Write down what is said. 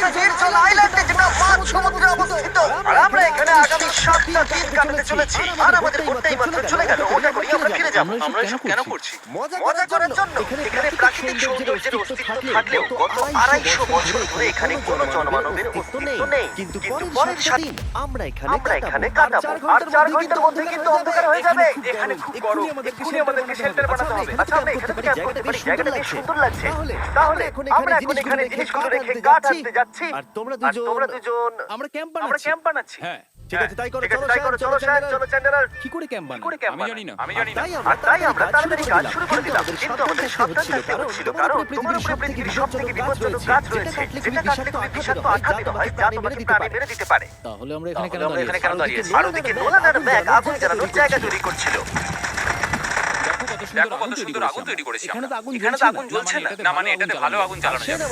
একটা নির্জন আইল্যান্ডে যেটা মাঝ সমুদ্রে অবস্থিত। আর আমরা এখানে আগামী 7টা দিন কাটাতে চলেছি। আর আমাদের বোটটাই মাত্র চলে গেল, ওটা করি আমরা ফিরে যাবো। আমরা এসব কেন করছি? মজা করার জন্য। এখানে প্রাকৃতিক সৌন্দর্যের অস্তিত্ব থাকলেও গত 250 বছর ধরে এখানে কোনো জনমানবের অস্তিত্ব নেই। কিন্তু পরের 7 দিন আমরা এখানে কাটাবো। আর 4 ঘন্টার মধ্যে কিন্তু অন্ধকার হয়ে যাবে। এখানে খুব গরম, এক্ষুনি আমাদেরকে শেল্টার বানাতে হবে। আচ্ছা, আমরা এখানে ক্যাম্প করতে পারি, জায়গাটা বেশ সুন্দর লাগছে। তাহলে আমরা এখন এখানে জিনিসগুলো রেখে কাঠ আনতে যাচ্ছি। আর তোমরা দুজন আমরা ক্যাম্প ক্যাম্প বানাচ্ছি। হ্যাঁ, ঠিক আছে, তাই করো, চলো চ্যান্ডেলার। কি করে ক্যাম্প বানাবো? আমি জানি না। আর তাই আমরা তাড়াতাড়ি কাজ শুরু করে দিলাম। কিন্তু আমাদের সাবধান থাকতে হচ্ছিল, কারণ তোমার উপরে পৃথিবীর সবথেকে বিপজ্জনক গাছ রয়েছে, যেটা কাটলে খুবই বিষাক্ত আঘাত দিতে হয়, যা তোমাকে প্রাণে মেরে দিতে পারে। তাহলে আমরা এখানে কেন আমরা এখানে দাঁড়িয়ে কেন দাঁড়িয়ে আছি? আর ওদিকে নোলান আর ম্যাক আগুন জ্বালানোর জায়গা তৈরি করছিল। দেখো কত সুন্দর আগুন তৈরি করেছে। এখানে তো আগুন এখানে তো আগুন জ্বলছে না। না মানে এটাতে ভালো আগুন জ্বালানো যাবে।